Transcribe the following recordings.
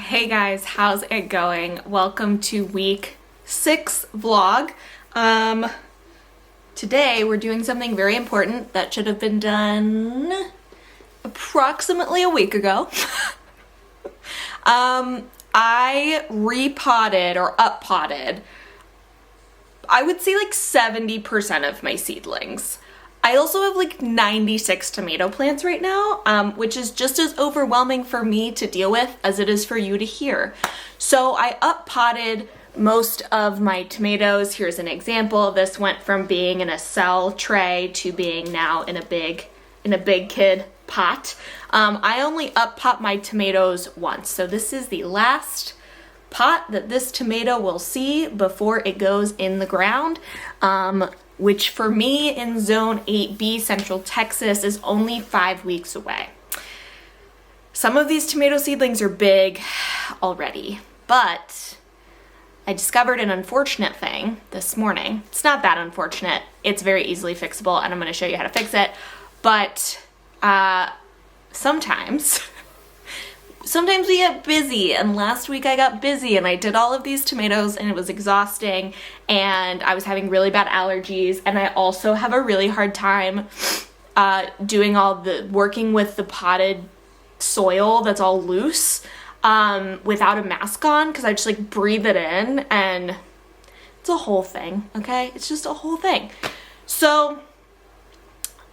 Hey guys, how's it going? Welcome to week 6 vlog. Today we're doing something very important that should have been done approximately a week ago. I repotted or up-potted, I would say like 70% of my seedlings. I also have like 96 tomato plants right now, which is just as overwhelming for me to deal with as it is for you to hear. So I up-potted most of my tomatoes. Here's an example. This went from being in a cell tray to being now in a big kid pot. I only up-pot my tomatoes once. So this is the last pot that this tomato will see before it goes in the ground. Which for me in zone 8B, Central Texas, is only 5 weeks away. Some of these tomato seedlings are big already, but I discovered an unfortunate thing this morning. It's not that unfortunate. It's very easily fixable, and I'm going to show you how to fix it. But sometimes we get busy, and last week I got busy and I did all of these tomatoes and it was exhausting and I was having really bad allergies, and I also have a really hard time working with the potted soil that's all loose without a mask on, because I just like breathe it in and it's a whole thing, okay? It's just a whole thing. So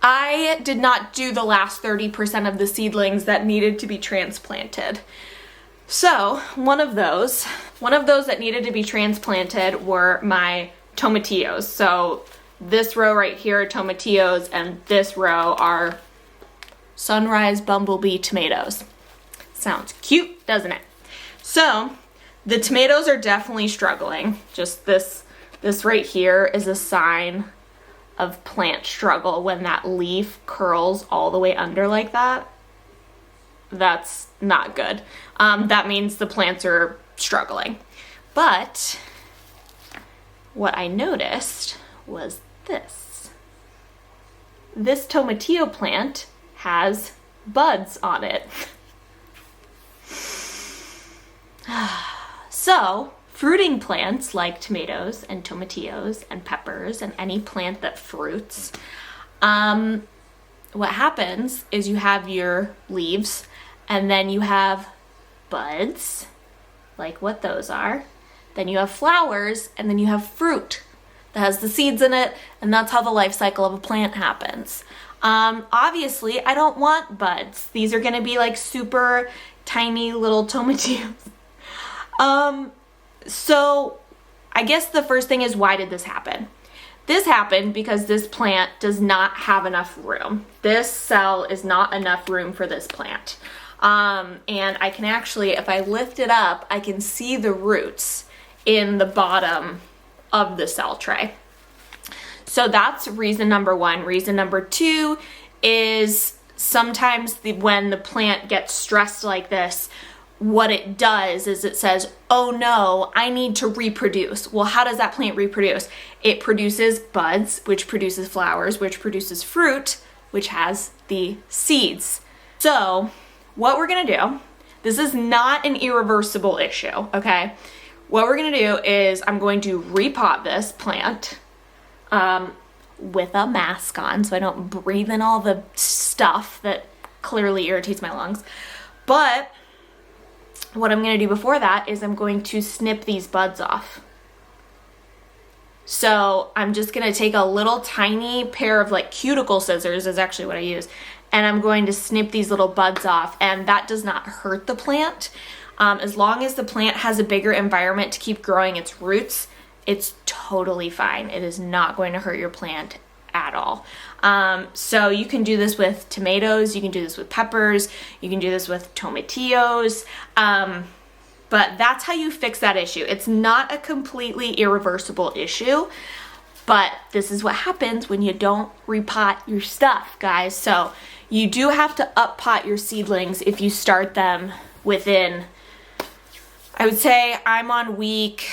I did not do the last 30% of the seedlings that needed to be transplanted. So one of those that needed to be transplanted were my tomatillos. So this row right here are tomatillos, and this row are sunrise bumblebee tomatoes. Sounds cute, doesn't it? So the tomatoes are definitely struggling. Just this right here is a sign of plant struggle. When that leaf curls all the way under like that, that's not good. That means the plants are struggling. But what I noticed was this. This tomatillo plant has buds on it. So fruiting plants like tomatoes and tomatillos and peppers and any plant that fruits, what happens is you have your leaves and then you have buds, like what those are. Then you have flowers, and then you have fruit that has the seeds in it, and that's how the life cycle of a plant happens. Obviously, I don't want buds. These are gonna be like super tiny little tomatillos. So I guess the first thing is, why did this happen? This happened because this plant does not have enough room. This cell is not enough room for this plant. And I can actually, if I lift it up, I can see the roots in the bottom of the cell tray. So that's reason number one. Reason number two is sometimes when the plant gets stressed like this, what it does is it says, oh no, I need to reproduce. Well, how does that plant reproduce? It produces buds, which produces flowers, which produces fruit, which has the seeds. So what we're gonna do, this is not an irreversible issue, okay? What we're gonna do is I'm going to repot this plant with a mask on so I don't breathe in all the stuff that clearly irritates my lungs. But what I'm going to do before that is I'm going to snip these buds off. So I'm just going to take a little tiny pair of like cuticle scissors, is actually what I use, and I'm going to snip these little buds off, and that does not hurt the plant. As long as the plant has a bigger environment to keep growing its roots, it's totally fine. It is not going to hurt your plant at all. So you can do this with tomatoes, you can do this with peppers, you can do this with tomatillos, but that's how you fix that issue. It's not a completely irreversible issue, but this is what happens when you don't repot your stuff, guys. So you do have to up-pot your seedlings if you start them within, I would say I'm on week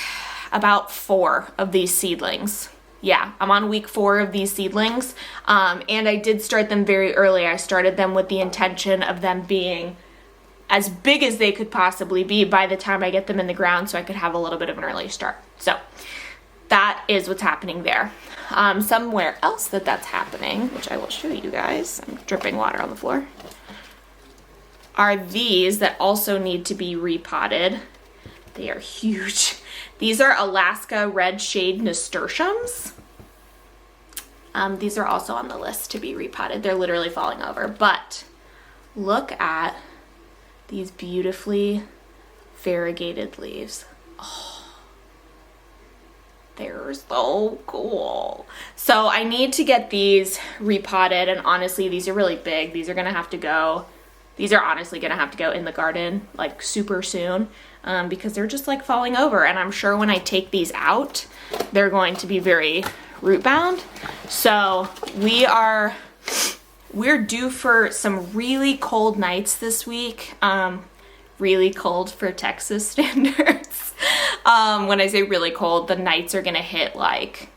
about 4 of these seedlings. Yeah, I'm on week 4 of these seedlings, and I did start them very early. I started them with the intention of them being as big as they could possibly be by the time I get them in the ground, so I could have a little bit of an early start. So that is what's happening there. Somewhere else that's happening, which I will show you guys, I'm dripping water on the floor, are these that also need to be repotted. They are huge. These are Alaska red shade nasturtiums. These are also on the list to be repotted. They're literally falling over, but look at these beautifully variegated leaves. Oh, they're so cool. So I need to get these repotted, and honestly, these are really big. These are honestly gonna have to go in the garden like super soon, because they're just like falling over, and I'm sure when I take these out, they're going to be very root bound. So we're due for some really cold nights this week. Really cold for Texas standards. When I say really cold, the nights are gonna hit like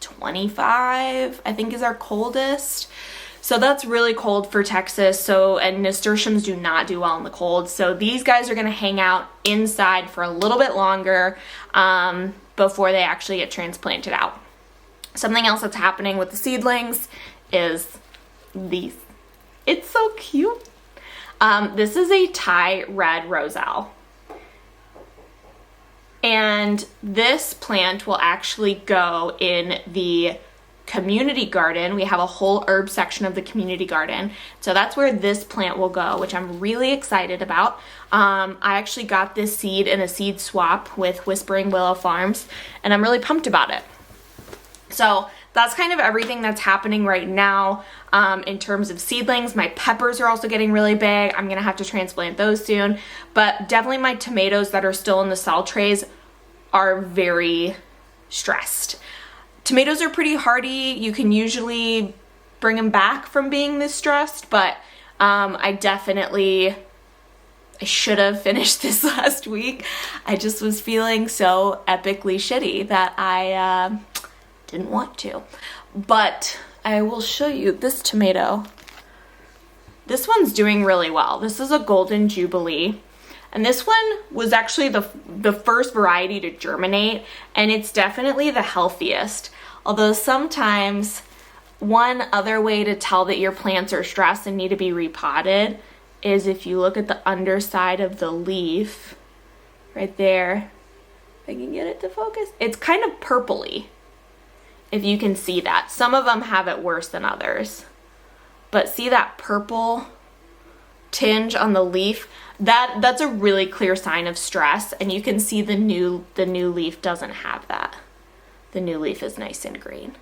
25, I think is our coldest. So that's really cold for Texas. And nasturtiums do not do well in the cold. So these guys are gonna hang out inside for a little bit longer before they actually get transplanted out. Something else that's happening with the seedlings is these. It's so cute. This is a Thai red roselle. And this plant will actually go in the community garden. We have a whole herb section of the community garden. So that's where this plant will go, which I'm really excited about. I actually got this seed in a seed swap with Whispering Willow Farms, and I'm really pumped about it. So that's kind of everything that's happening right now in terms of seedlings. My peppers are also getting really big. I'm gonna have to transplant those soon. But definitely my tomatoes that are still in the cell trays are very stressed. Tomatoes are pretty hardy. You can usually bring them back from being this stressed, but I should have finished this last week. I just was feeling so epically shitty that I didn't want to. But I will show you this tomato. This one's doing really well. This is a Golden Jubilee. And this one was actually the first variety to germinate, and it's definitely the healthiest. Although sometimes one other way to tell that your plants are stressed and need to be repotted is if you look at the underside of the leaf right there. If I can get it to focus. It's kind of purpley, if you can see that. Some of them have it worse than others. But see that purple tinge on the leaf? That's a really clear sign of stress, and you can see the new leaf doesn't have that. The new leaf is nice and green.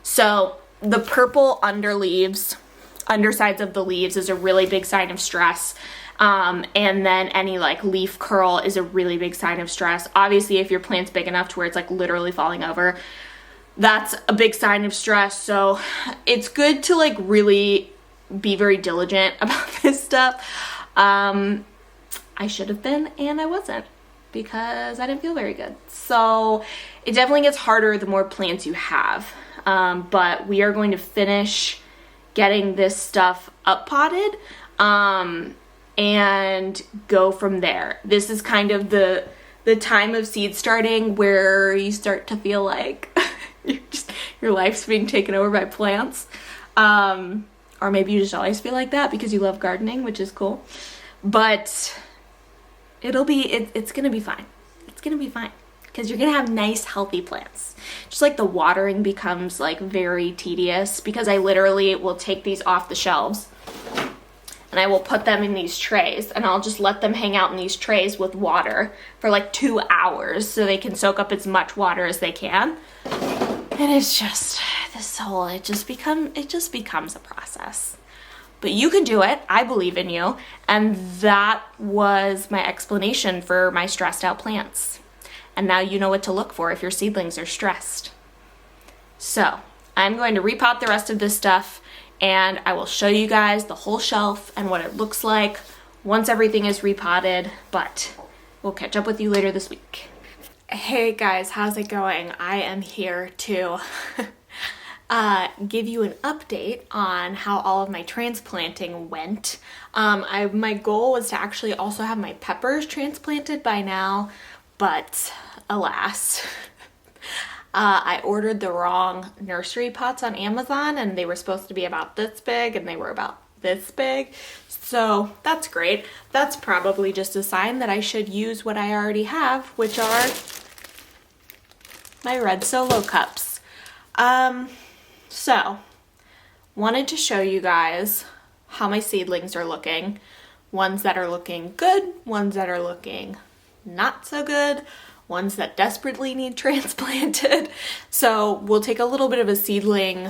So the purple undersides of the leaves is a really big sign of stress. And then any like leaf curl is a really big sign of stress. Obviously, if your plant's big enough to where it's like literally falling over, that's a big sign of stress. So it's good to like really be very diligent about this stuff. I should have been, and I wasn't, because I didn't feel very good. So it definitely gets harder the more plants you have. But we are going to finish getting this stuff up potted, and go from there. This is kind of the time of seed starting where you start to feel like your life's being taken over by plants. Or maybe you just always feel like that because you love gardening, which is cool. But it's gonna be fine. It's gonna be fine because you're gonna have nice, healthy plants. Just like the watering becomes like very tedious, because I literally will take these off the shelves and I will put them in these trays, and I'll just let them hang out in these trays with water for like 2 hours so they can soak up as much water as they can. And it's just it just becomes a process. But you can do it. I believe in you. And that was my explanation for my stressed out plants. And now you know what to look for if your seedlings are stressed. So I'm going to repot the rest of this stuff, and I will show you guys the whole shelf and what it looks like once everything is repotted. But we'll catch up with you later this week. Hey guys, how's it going? I am here to give you an update on how all of my transplanting went. My goal was to actually also have my peppers transplanted by now, but alas. I ordered the wrong nursery pots on Amazon, and they were supposed to be about this big and they were about this big. So that's great. That's probably just a sign that I should use what I already have, which are my red solo cups. So wanted to show you guys how my seedlings are looking. Ones that are looking good, ones that are looking not so good, ones that desperately need transplanted. So we'll take a little bit of a seedling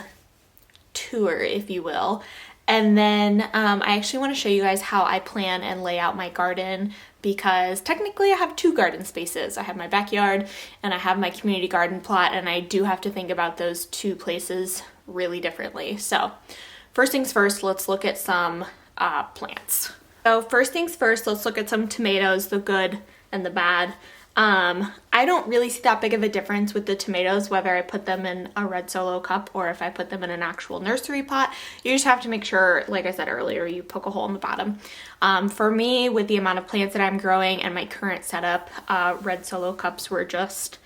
tour, if you will. And then I actually want to show you guys how I plan and lay out my garden, because technically I have two garden spaces. I have my backyard and I have my community garden plot, and I do have to think about those two places really differently. So first things first, let's look at some plants. So first things first, let's look at some tomatoes, the good and the bad. I don't really see that big of a difference with the tomatoes, whether I put them in a red solo cup or if I put them in an actual nursery pot. You just have to make sure, like I said earlier, you poke a hole in the bottom. For me, with the amount of plants that I'm growing and my current setup, red solo cups were just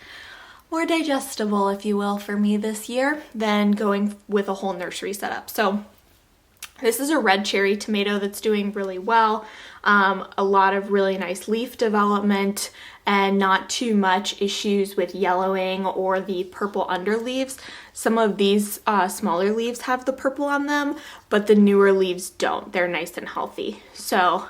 more digestible, if you will, for me this year than going with a whole nursery setup. So this is a red cherry tomato that's doing really well. A lot of really nice leaf development and not too much issues with yellowing or the purple underleaves. Some of these smaller leaves have the purple on them, but the newer leaves don't. They're nice and healthy. So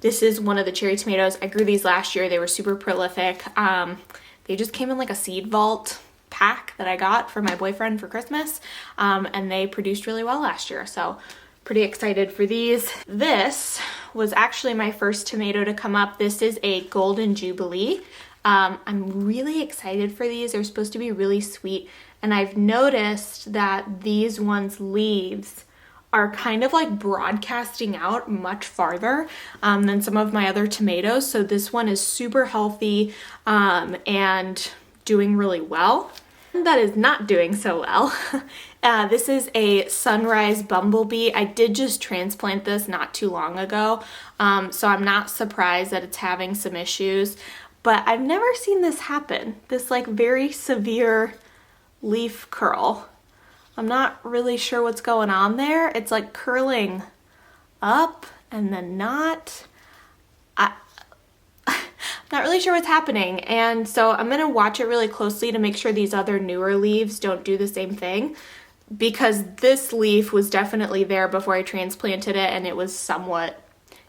this is one of the cherry tomatoes. I grew these last year. They were super prolific. They just came in like a seed vault pack that I got for my boyfriend for Christmas, and they produced really well last year. So pretty excited for these. This was actually my first tomato to come up. This is a Golden Jubilee. I'm really excited for these. They're supposed to be really sweet, and I've noticed that these ones' leaves are kind of like broadcasting out much farther than some of my other tomatoes. So this one is super healthy and doing really well. That is not doing so well. This is a Sunrise Bumblebee. I did just transplant this not too long ago, so I'm not surprised that it's having some issues, but I've never seen this happen. This like very severe leaf curl. I'm not really sure what's going on there. It's like curling up and then not. Not really sure what's happening, and so I'm gonna watch it really closely to make sure these other newer leaves don't do the same thing, because this leaf was definitely there before I transplanted it, and it was somewhat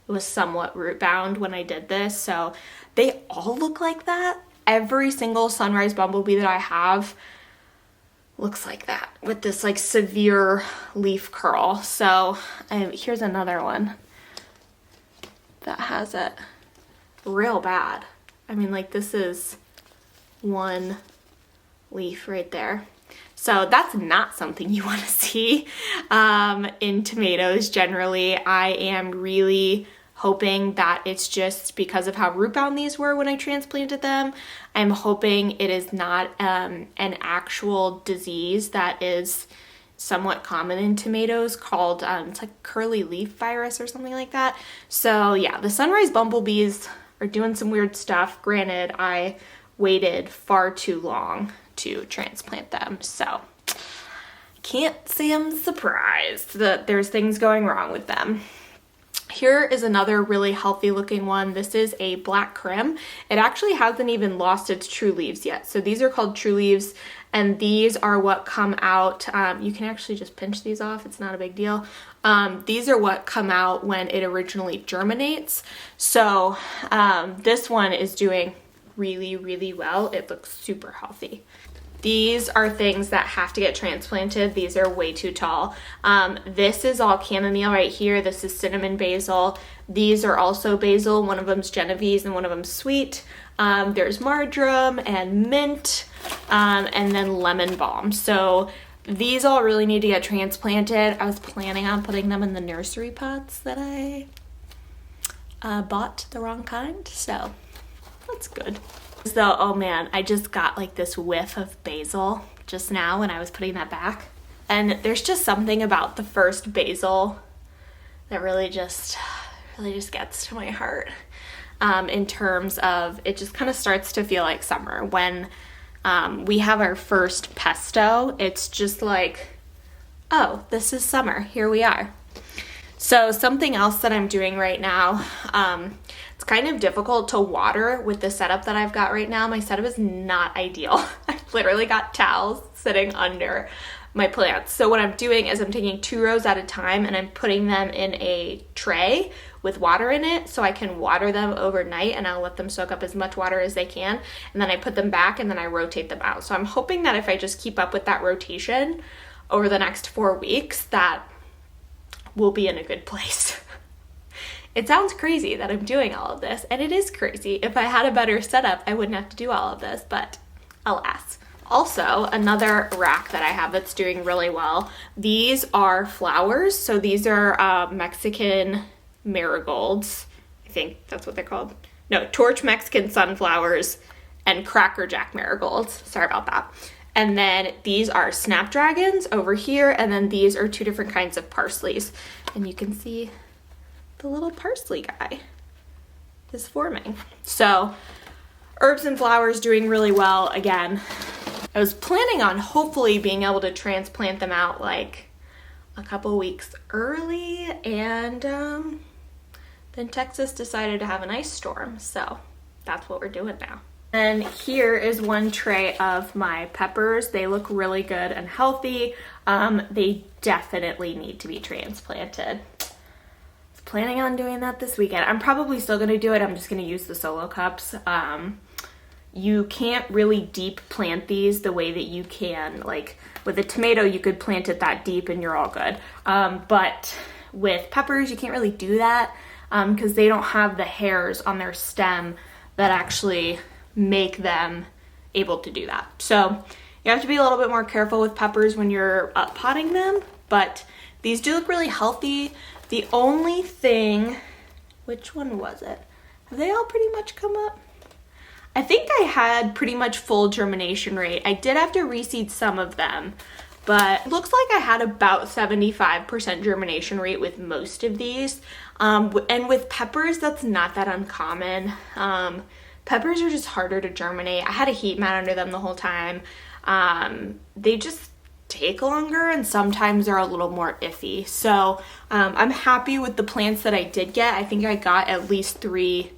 root bound when I did this. So they all look like that. Every single Sunrise Bumblebee that I have looks like that with this like severe leaf curl. So here's another one that has it real bad. I mean, like, this is one leaf right there. So that's not something you want to see in tomatoes generally. I am really hoping that it's just because of how root bound these were when I transplanted them. I'm hoping it is not an actual disease that is somewhat common in tomatoes called, it's like curly leaf virus or something like that. So yeah, the Sunrise Bumblebees are doing some weird stuff. Granted, I waited far too long to transplant them, so can't say I'm surprised that there's things going wrong with them. Here is another really healthy looking one. This is a black crim. It actually hasn't even lost its true leaves yet. So these are called true leaves, and these are what come out. You can actually just pinch these off. It's not a big deal. These are what come out when it originally germinates. So this one is doing really, really well. It looks super healthy. These are things that have to get transplanted. These are way too tall. This is all chamomile right here. This is cinnamon basil. These are also basil. One of them's Genovese and one of them's sweet. There's marjoram and mint, and then lemon balm. So these all really need to get transplanted. I was planning on putting them in the nursery pots that I bought the wrong kind, so that's good. So, oh man, I just got like this whiff of basil just now when I was putting that back. And there's just something about the first basil that really just gets to my heart, in terms of it just kind of starts to feel like summer. When we have our first pesto, it's just like, oh, this is summer, here we are. So something else that I'm doing right now, it's kind of difficult to water with the setup that I've got right now. My setup is not ideal. I literally got towels sitting under my plants. So what I'm doing is I'm taking 2 rows at a time and I'm putting them in a tray with water in it so I can water them overnight, and I'll let them soak up as much water as they can, and then I put them back and then I rotate them out. So I'm hoping that if I just keep up with that rotation over the next 4 weeks, that we'll be in a good place. It sounds crazy that I'm doing all of this, and it is crazy. If I had a better setup, I wouldn't have to do all of this, but alas. Also, another rack that I have that's doing really well, these are flowers. So these are Mexican marigolds. I think that's what they're called. No, torch Mexican sunflowers and Cracker Jack marigolds. Sorry about that. And then these are snapdragons over here, and then these are 2 different kinds of parsleys. And you can see the little parsley guy is forming. So herbs and flowers doing really well. Again, I was planning on hopefully being able to transplant them out like a couple weeks early, and then Texas decided to have an ice storm, so that's what we're doing now. And here is one tray of my peppers. They look really good and healthy. They definitely need to be transplanted. I was planning on doing that this weekend. I'm probably still gonna do it. I'm just gonna use the solo cups. You can't really deep plant these the way that you can, like with a tomato, you could plant it that deep and you're all good. But with peppers, you can't really do that because they don't have the hairs on their stem that actually make them able to do that. So you have to be a little bit more careful with peppers when you're potting them, but these do look really healthy. The only thing, which one was it? Have they all pretty much come up? I think I had pretty much full germination rate. I did have to reseed some of them, but it looks like I had about 75% germination rate with most of these. And with peppers, that's not that uncommon. Peppers are just harder to germinate. I had a heat mat under them the whole time. They just take longer and sometimes they're a little more iffy. So I'm happy with the plants that I did get. I think I got at least 3,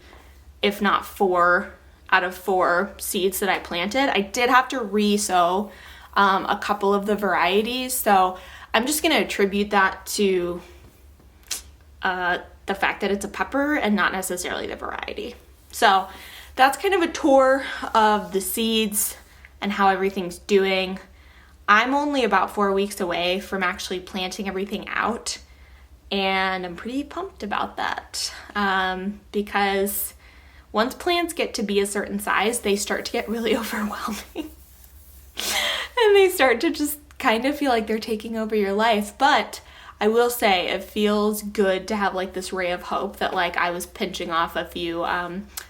if not 4 out of 4 seeds that I planted. I did have to re-sow a couple of the varieties, so I'm just going to attribute that to the fact that it's a pepper and not necessarily the variety. So that's kind of a tour of the seeds and how everything's doing. I'm only about 4 weeks away from actually planting everything out, and I'm pretty pumped about that because once plants get to be a certain size, they start to get really overwhelming. And they start to just kind of feel like they're taking over your life. But I will say it feels good to have like this ray of hope that like I was pinching off a few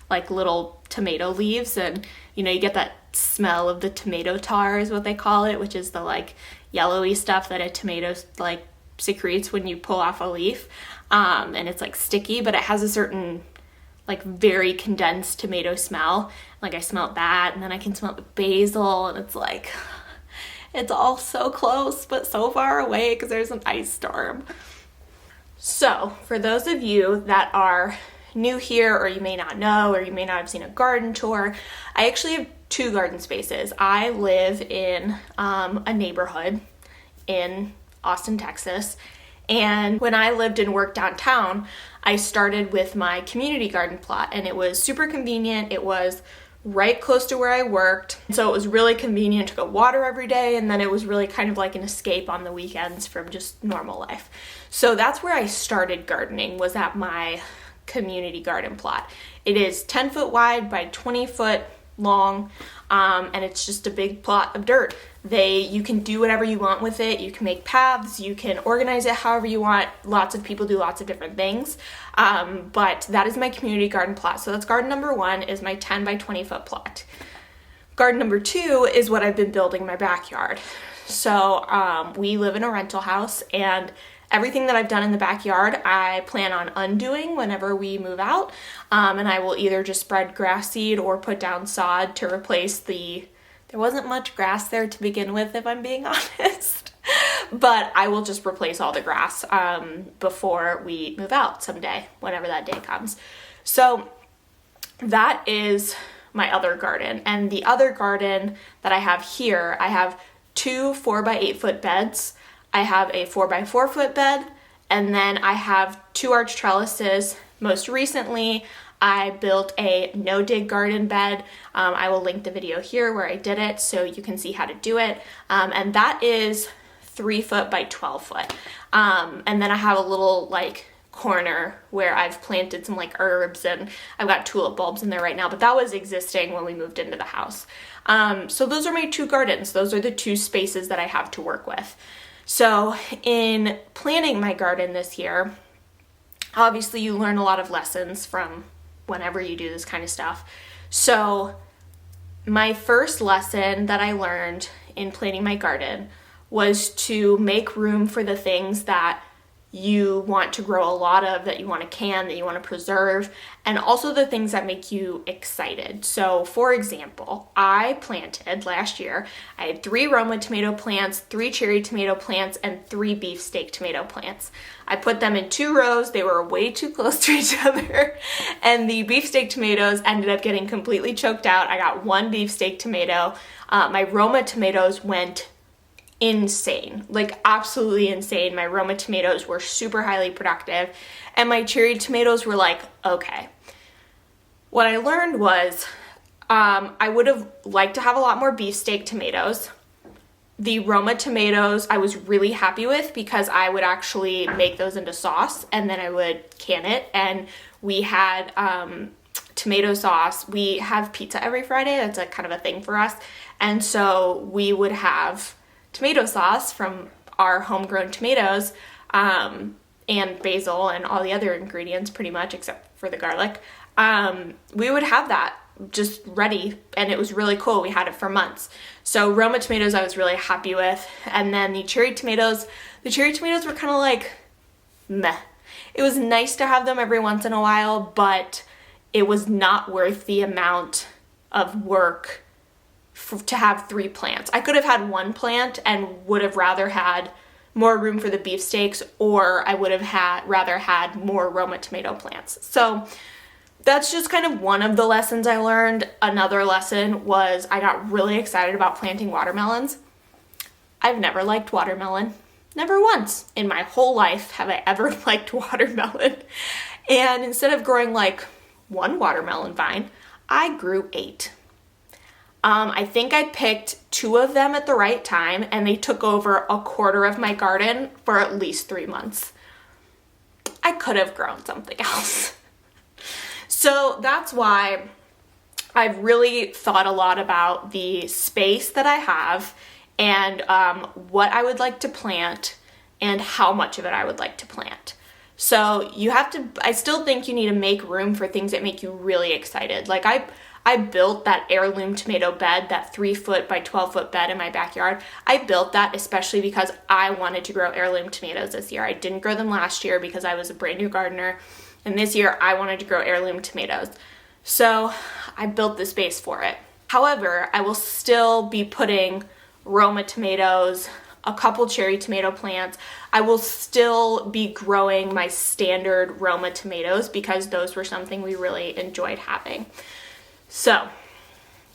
like little tomato leaves, and you know, you get that smell of the tomato tar is what they call it, which is the like yellowy stuff that a tomato like secretes when you pull off a leaf. And it's like sticky, but it has a certain like very condensed tomato smell. Like I smelled that, and then I can smell the basil, and it's like, it's all so close but so far away because there's an ice storm. So for those of you that are new here, or you may not know, or you may not have seen a garden tour, I actually have 2 garden spaces. I live in a neighborhood in Austin, Texas, and when I lived and worked downtown, I started with my community garden plot, and it was super convenient. It was right close to where I worked, so it was really convenient to go water every day, and then it was really kind of like an escape on the weekends from just normal life. So that's where I started gardening, was at my community garden plot. It is 10 foot wide by 20 foot long, and it's just a big plot of dirt. You can do whatever you want with it. You can make paths, you can organize it however you want. Lots of people do lots of different things, but that is my community garden plot. So that's garden number 1, is my 10 by 20 foot plot. Garden number 2 is what I've been building in my backyard. So we live in a rental house, and everything that I've done in the backyard, I plan on undoing whenever we move out. And I will either just spread grass seed or put down sod to replace there wasn't much grass there to begin with, if I'm being honest. But I will just replace all the grass before we move out someday, whenever that day comes. So that is my other garden. And the other garden that I have here, I have 2 4x8 foot beds. I have a 4x4 foot bed, and then I have 2 arch trellises. Most recently, I built a no-dig garden bed. I will link the video here where I did it so you can see how to do it. And that is 3 foot by 12 foot. And then I have a little like corner where I've planted some like herbs, and I've got tulip bulbs in there right now, but that was existing when we moved into the house. So those are my 2 gardens. Those are the 2 spaces that I have to work with. So in planning my garden this year, obviously you learn a lot of lessons from whenever you do this kind of stuff. So my first lesson that I learned in planning my garden was to make room for the things that you want to grow a lot of, that you want to can, that you want to preserve, and also the things that make you excited. So for example, I planted last year, I had 3 Roma tomato plants, 3 cherry tomato plants, and 3 beefsteak tomato plants. I put them in 2 rows. They were way too close to each other, and the beefsteak tomatoes ended up getting completely choked out. I got 1 beefsteak tomato. My Roma tomatoes went insane, like absolutely insane. My Roma tomatoes were super highly productive, and my cherry tomatoes were like, okay. What I learned was I would have liked to have a lot more beefsteak tomatoes. The Roma tomatoes I was really happy with because I would actually make those into sauce, and then I would can it, and we had tomato sauce. We have pizza every Friday. That's a kind of a thing for us, and so we would have tomato sauce from our homegrown tomatoes, and basil and all the other ingredients pretty much except for the garlic. We would have that just ready, and it was really cool. We had it for months. So Roma tomatoes I was really happy with, and then the cherry tomatoes were kind of like meh. It was nice to have them every once in a while, but it was not worth the amount of work to have 3 plants. I could have had 1 plant and would have rather had more room for the beefsteaks, or I would have rather had more Roma tomato plants. So that's just kind of one of the lessons I learned. Another lesson was I got really excited about planting watermelons. I've never liked watermelon. Never once in my whole life have I ever liked watermelon. And instead of growing like 1 watermelon vine, I grew 8. I think I picked 2 of them at the right time, and they took over a quarter of my garden for at least 3 months. I could have grown something else. So that's why I've really thought a lot about the space that I have, and what I would like to plant and how much of it I would like to plant. So I still think you need to make room for things that make you really excited. Like I built that heirloom tomato bed, that 3 foot by 12 foot bed in my backyard. I built that especially because I wanted to grow heirloom tomatoes this year. I didn't grow them last year because I was a brand new gardener. And this year I wanted to grow heirloom tomatoes. So I built the space for it. However, I will still be putting Roma tomatoes, a couple cherry tomato plants. I will still be growing my standard Roma tomatoes because those were something we really enjoyed having. So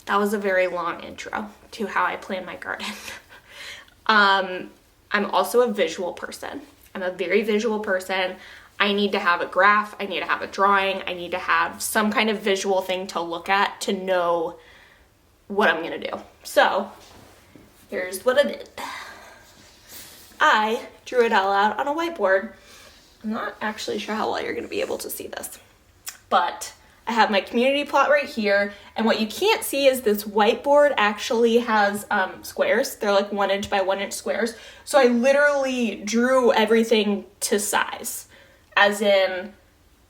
that was a very long intro to how I plan my garden. I'm also a visual person. I'm a very visual person. I need to have a graph. I need to have a drawing. I need to have some kind of visual thing to look at to know what I'm going to do. So here's what I did. I drew it all out on a whiteboard. I'm not actually sure how well you're going to be able to see this, but I have my community plot right here, and what you can't see is this whiteboard actually has squares. They're like 1 inch by 1 inch squares. So I literally drew everything to size, as in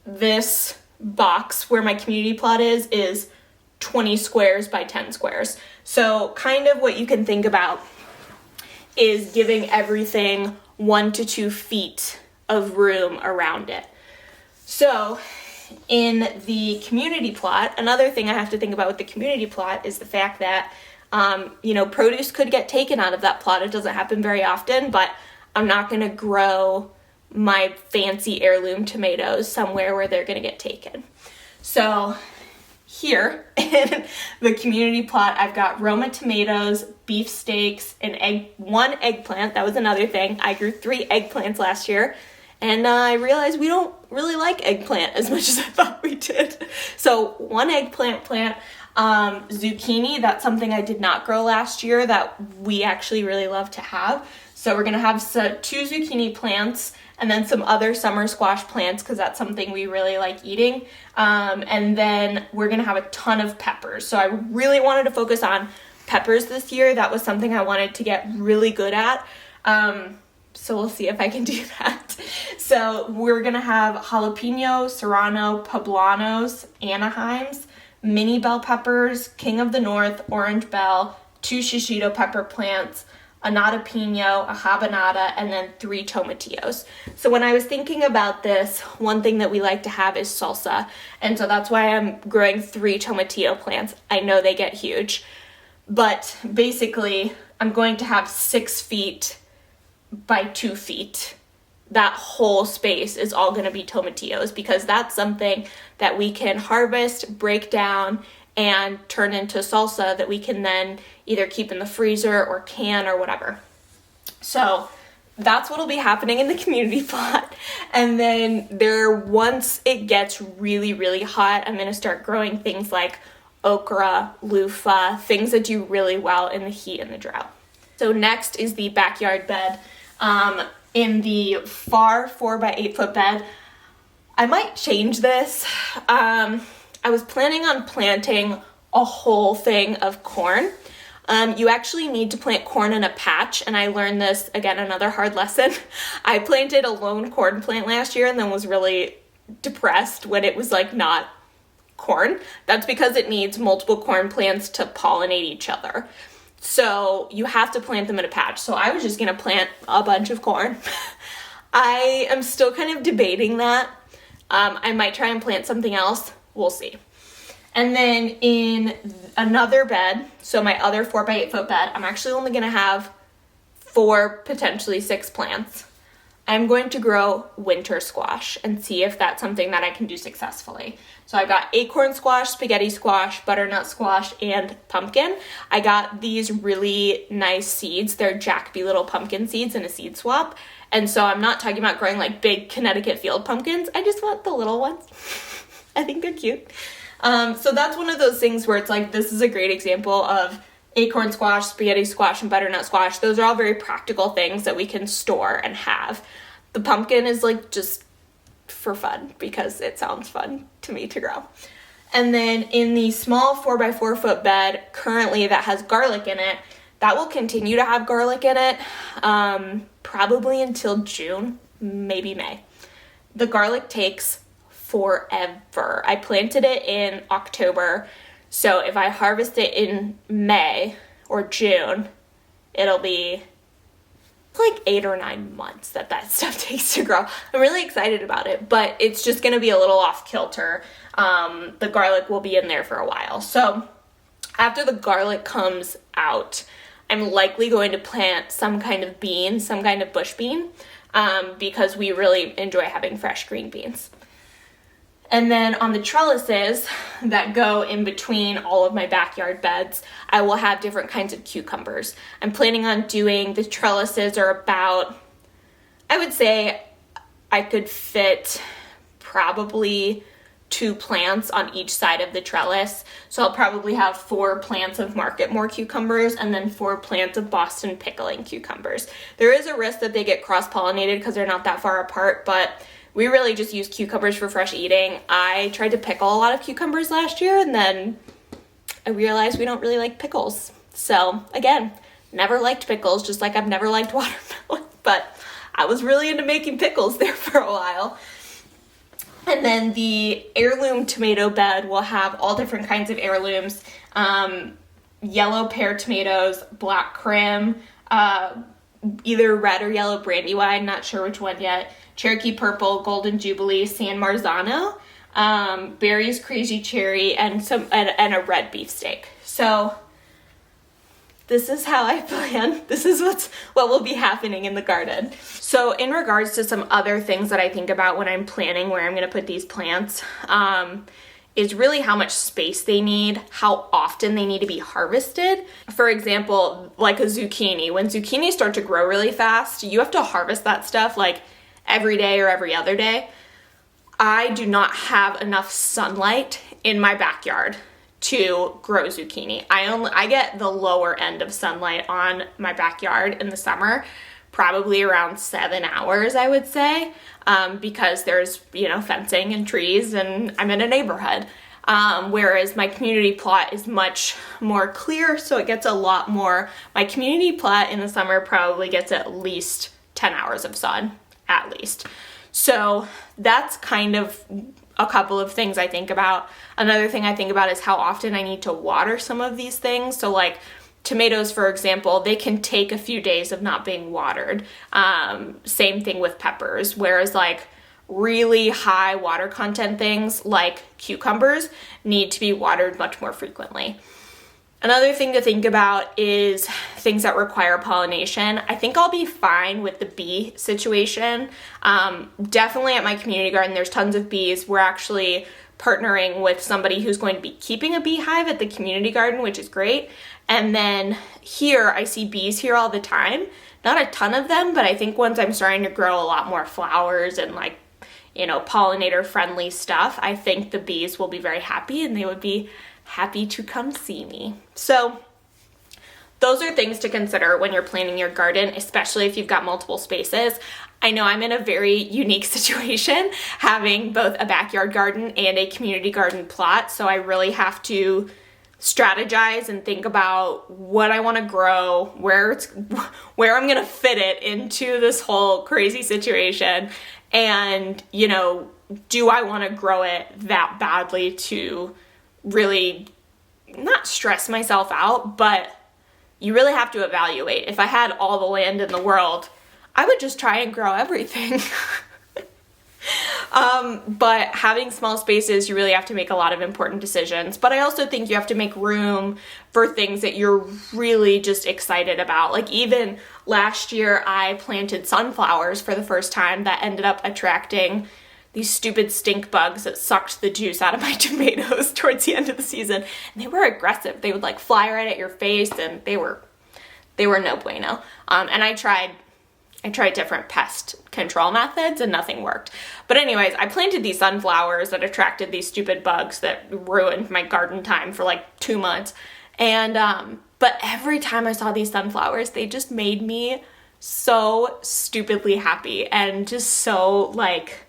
this box where my community plot is 20 squares by 10 squares. So kind of what you can think about is giving everything 1 to 2 feet of room around it. So in the community plot, another thing I have to think about with the community plot is the fact that, produce could get taken out of that plot. It doesn't happen very often, but I'm not going to grow my fancy heirloom tomatoes somewhere where they're going to get taken. So here in the community plot, I've got Roma tomatoes, beef steaks, one eggplant. That was another thing. I grew 3 eggplants last year, and I realized we don't really like eggplant as much as I thought we did. So 1 eggplant plant, zucchini, that's something I did not grow last year that we actually really love to have. So we're gonna have 2 zucchini plants and then some other summer squash plants because that's something we really like eating. And then we're gonna have a ton of peppers. So I really wanted to focus on peppers this year. That was something I wanted to get really good at. So we'll see if I can do that. So we're gonna have jalapeno, serrano, poblanos, Anaheims, mini bell peppers, king of the north, orange bell, 2 shishito pepper plants, a nata pino, a habanada, and then 3 tomatillos. So when I was thinking about this, one thing that we like to have is salsa. And so that's why I'm growing 3 tomatillo plants. I know they get huge. But basically, I'm going to have 6 feet by 2 feet. That whole space is all going to be tomatillos because that's something that we can harvest, break down, and turn into salsa that we can then either keep in the freezer or can or whatever. So that's what'll be happening in the community plot. And then once it gets really, really hot, I'm gonna start growing things like okra, loofah, things that do really well in the heat and the drought. So next is the backyard bed. In the far 4x8 foot bed, I might change this. I was planning on planting a whole thing of corn. You actually need to plant corn in a patch, and I learned this, again, another hard lesson. I planted a lone corn plant last year and then was really depressed when it was not corn. That's because it needs multiple corn plants to pollinate each other. So you have to plant them in a patch. So I was just gonna plant a bunch of corn. I am still kind of debating that. I might try and plant something else. We'll see. And then in another bed, so my other 4x8 foot bed, I'm actually only going to have 4, potentially 6 plants. I'm going to grow winter squash and see if that's something that I can do successfully. So I've got acorn squash, spaghetti squash, butternut squash, and pumpkin. I got these really nice seeds. They're Jacoby little pumpkin seeds in a seed swap. And so I'm not talking about growing big Connecticut field pumpkins. I just want the little ones. I think they're cute. So that's one of those things where it's this is a great example of acorn squash, spaghetti squash, and butternut squash. Those are all very practical things that we can store and have. The pumpkin is just for fun because it sounds fun to me to grow. And then in the small 4x4 foot bed currently that has garlic in it, that will continue to have garlic in it probably until June, maybe May. The garlic takes forever. I planted it in October, so if I harvest it in May or June, it'll be 8 or 9 months that stuff takes to grow. I'm really excited about it, but it's just going to be a little off kilter. The garlic will be in there for a while. So after the garlic comes out, I'm likely going to plant some kind of bean, some kind of bush bean, because we really enjoy having fresh green beans. And then on the trellises that go in between all of my backyard beds, I will have different kinds of cucumbers. I'm planning on doing, the trellises are about, I would say I could fit probably 2 plants on each side of the trellis. So I'll probably have 4 plants of Marketmore cucumbers and then 4 plants of Boston pickling cucumbers. There is a risk that they get cross-pollinated because they're not that far apart, but we really just use cucumbers for fresh eating. I tried to pickle a lot of cucumbers last year and then I realized we don't really like pickles. So again, never liked pickles, just like I've never liked watermelon, but I was really into making pickles there for a while. And then the heirloom tomato bed will have all different kinds of heirlooms, yellow pear tomatoes, black crim, either red or yellow brandywine, not sure which one yet, Cherokee Purple, Golden Jubilee, San Marzano, Berry's Crazy Cherry, and and a red beefsteak. So this is how I plan. This is what will be happening in the garden. So in regards to some other things that I think about when I'm planning where I'm going to put these plants, is really how much space they need, how often they need to be harvested. For example, like a zucchini. When zucchini start to grow really fast, you have to harvest that stuff like every day or every other day. I do not have enough sunlight in my backyard to grow zucchini. I get the lower end of sunlight on my backyard in the summer, probably around 7 hours, I would say, because there's, fencing and trees and I'm in a neighborhood. Whereas my community plot is much more clear, so it gets a lot more. My community plot in the summer probably gets at least 10 hours of sun, at least. So that's kind of a couple of things I think about. Another thing I think about is how often I need to water some of these things. So like tomatoes, for example, they can take a few days of not being watered. Same thing with peppers, whereas like really high water content things like cucumbers need to be watered much more frequently. Another thing to think about is things that require pollination. I think I'll be fine with the bee situation. Definitely at my community garden, there's tons of bees. We're actually partnering with somebody who's going to be keeping a beehive at the community garden, which is great. And then here, I see bees here all the time. Not a ton of them, but I think once I'm starting to grow a lot more flowers and like, pollinator friendly stuff, I think the bees will be very happy and they would be happy to come see me. So those are things to consider when you're planning your garden, especially if you've got multiple spaces. I know I'm in a very unique situation having both a backyard garden and a community garden plot, so I really have to strategize and think about what I want to grow, where I'm going to fit it into this whole crazy situation, and do I want to grow it that badly to really not stress myself out, but you really have to evaluate. If I had all the land in the world, I would just try and grow everything. But having small spaces, you really have to make a lot of important decisions. But I also think you have to make room for things that you're really just excited about. Like even last year, I planted sunflowers for the first time that ended up attracting these stupid stink bugs that sucked the juice out of my tomatoes towards the end of the season. And they were aggressive. They would like fly right at your face and they were no bueno. And I tried different pest control methods and nothing worked. But anyways, I planted these sunflowers that attracted these stupid bugs that ruined my garden time for like 2 months. And, but every time I saw these sunflowers, they just made me so stupidly happy and just so like,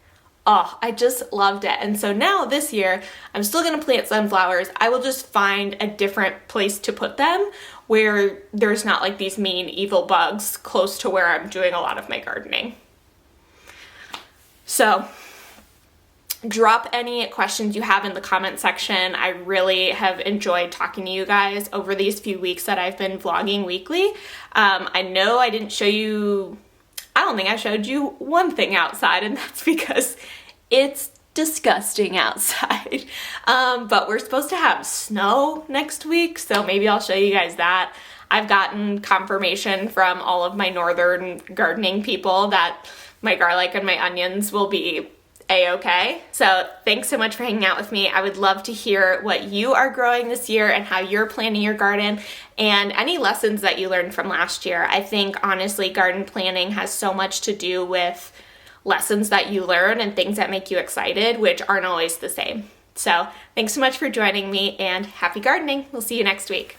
oh, I just loved it. And so now this year, I'm still going to plant sunflowers. I will just find a different place to put them where there's not like these mean, evil bugs close to where I'm doing a lot of my gardening. So drop any questions you have in the comment section. I really have enjoyed talking to you guys over these few weeks that I've been vlogging weekly. I know I didn't show you, I don't think I showed you one thing outside, and that's because it's disgusting outside. But we're supposed to have snow next week, so maybe I'll show you guys that. I've gotten confirmation from all of my northern gardening people that my garlic and my onions will be a-okay. So thanks so much for hanging out with me. I would love to hear what you are growing this year and how you're planning your garden and any lessons that you learned from last year. I think honestly, garden planning has so much to do with lessons that you learn and things that make you excited, which aren't always the same. So thanks so much for joining me and happy gardening. We'll see you next week.